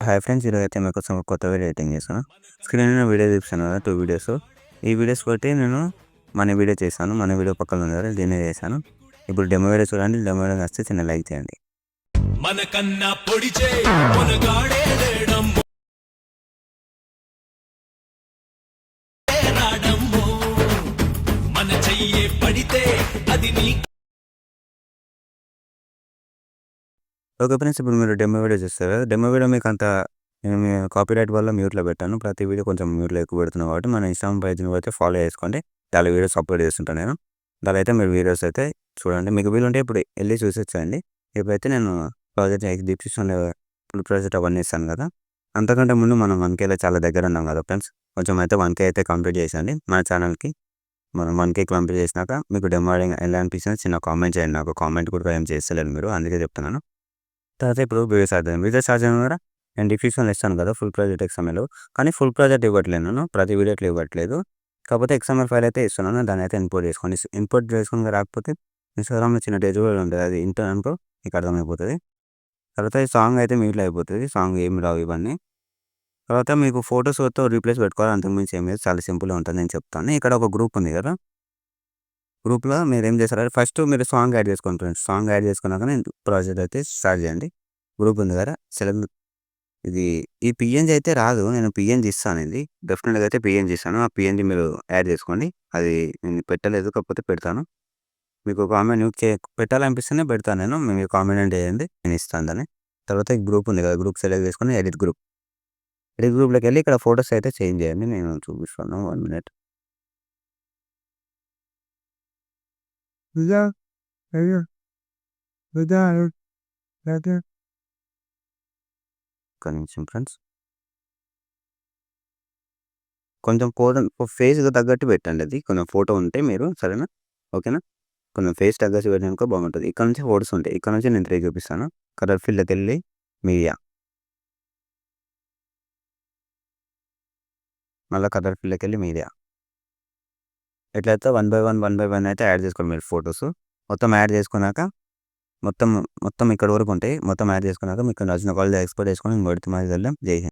Hi friends, ఈరోజైతే మీకోసం ఒక కొత్త వీడియో ఎడిటింగ్ చేశాను. స్క్రీన్ మీద వీడియో చూపిస్తాను కదా, 2 వీడియోస్. ఈ వీడియోస్ బట్టి నేను మన వీడియో చేశాను. మన వీడియో పక్కన ఉంది కదా, దీన్నే చేశాను. ఇప్పుడు డెమో వీడియో చూడండి. డెమో వీడియో నచ్చితే చిన్న లైక్ చేయండి. మనకన్నా పొడిచే మునగాడే లేడమ్మో రాడమ్మో మన చెయ్యే పడితే అది నీ ఓకే ఫ్రెండ్స్, ఇప్పుడు మీరు డెమో వీడియో చూస్తారు కదా, డెమో వీడియో మీకు అంత నేను కాపీరైట్ వల్ల మ్యూట్లో పెట్టాను. ప్రతి వీడియో కొంచెం మ్యూట్లో ఎక్కువ పెడుతున్నాను కాబట్టి మన ఇన్స్టాగ్రామ్ పేజ్ని అయితే ఫాలో చేసుకోండి. చాలా వీడియోస్ అప్లోడ్ చేస్తుంటాను నేను. దాని అయితే మీరు వీడియోస్ అయితే చూడండి. మీకు వీలుంటే ఇప్పుడు వెళ్ళి చూసేసేయండి. ఇప్పుడైతే నేను ప్రాజెక్ట్ ఎగ్జిక్యూషన్లో ఫుల్ ప్రాజెక్ట్ అవన్నీ ఇస్తాను కదా. అంతకంటే ముందు మనం 1Kలో చాలా దగ్గర ఉన్నాం కదా ఫ్రెండ్స్. కొంచెం అయితే 1K అయితే కంప్లీట్ చేసేయండి మన ఛానల్కి. మనం 1K కంప్లీట్ చేసినాక మీకు డెమో ఎలా అనిపించిందో చిన్న కామెంట్ చేయండి. నాకు కామెంట్ కూడా ఏం చేస్తలేదు మీరు, అందుకే చెప్తున్నాను. తర్వాత ఇప్పుడు వీడియో స్టార్ట్ చేయడం కూడా నేను డిస్క్రిప్షన్లో ఇస్తాను కదా ఫుల్ ప్రాజెక్ట్ ఎక్స్ఎంఎల్. కానీ ఫుల్ ప్రాజెక్ట్ ఇవ్వట్లేదు, నేను ప్రతి వీడియోలో ఇవ్వట్లేదు. కాకపోతే ఎక్స్ఎంఎల్ ఫైల్ అయితే ఇస్తున్నాను. దాన్ని అయితే ఇంపోర్ట్ చేసుకోండి. ఇంపోర్ట్ చేసుకుని రాకపోతే ఇన్స్టాగ్రామ్లో చిన్న డేజ్ కూడా ఉంటుంది, అది ఇంటర్ అనుకో మీకు అర్థమైపోతుంది. తర్వాత ఈ సాంగ్ అయితే మ్యూట్లో అయిపోతుంది. సాంగ్ ఏమి రావు ఇవన్నీ. తర్వాత మీకు ఫోటోస్తో రీప్లేస్ పెట్టుకోవాలి, అంతకుమించి ఏం లేదు, చాలా సింపుల్గా ఉంటుంది. నేను చెప్తాను. ఇక్కడ ఒక గ్రూప్ ఉంది కదా, గ్రూప్లో మీరు ఏం చేస్తారంటే ఫస్ట్ మీరు సాంగ్ యాడ్ చేసుకోండి ఫ్రెండ్స్. సాంగ్ యాడ్ చేసుకున్నాక ప్రాజెక్ట్ అయితే స్టార్ట్ చేయండి. గ్రూప్ ఉంది కదా, సెలెక్ట్ ఇది ఈ పిఎన్జీ అయితే రాదు, నేను పిఎన్జీ ఇస్తాను. ఇది డెఫినెట్గా అయితే పిఎన్జీ ఇస్తాను. ఆ పిఎన్జీ మీరు యాడ్ చేసుకోండి. అది నేను పెట్టలేదు, కాకపోతే పెడతాను. మీకు కామెంట్ పెట్టాలనిపిస్తేనే పెడతాను నేను. మీరు కామెంట్ చేయండి, నేను ఇస్తాను దాన్ని. తర్వాత ఈ గ్రూప్ ఉంది కదా, గ్రూప్ సెలెక్ట్ చేసుకొని ఎడిట్ గ్రూప్లోకి వెళ్ళి ఇక్కడ ఫొటోస్ అయితే చేంజ్ చేయండి. నేను చూపిస్తాను 1 మినిట్. ఒక్క నిమిషం ఫ్రెండ్స్, కొంచెం ఫేస్కి తగ్గట్టు పెట్టండి. అది కొంచెం ఫోటో ఉంటే మీరు, సరేనా, ఓకేనా. కొంచెం ఫేస్ తగ్గట్టు పెట్టడానికి బాగుంటుంది. ఇక్కడ నుంచి ఫోటోస్ ఉంటాయి. ఇక్కడ నుంచి నేను 3 చూపిస్తాను. కలర్ ఫీల్డ్కి వెళ్ళి మీడియా, మళ్ళీ కలర్ ఫీల్డ్కి వెళ్ళి మీడియా. ఎట్లయితే 1 బై 1 అయితే యాడ్ చేసుకోండి మీరు ఫొటోస్. మొత్తం యాడ్ చేసుకున్నాక మొత్తం ఇక్కడ వరకు ఉంటాయి. మొత్తం యాడ్ చేసుకున్నాక మీకు నచ్చిన కాలేజ్ ఎక్స్పోర్ట్ చేసుకొని ఇంకొకటి మాది వెళ్దాం. జై హింద్.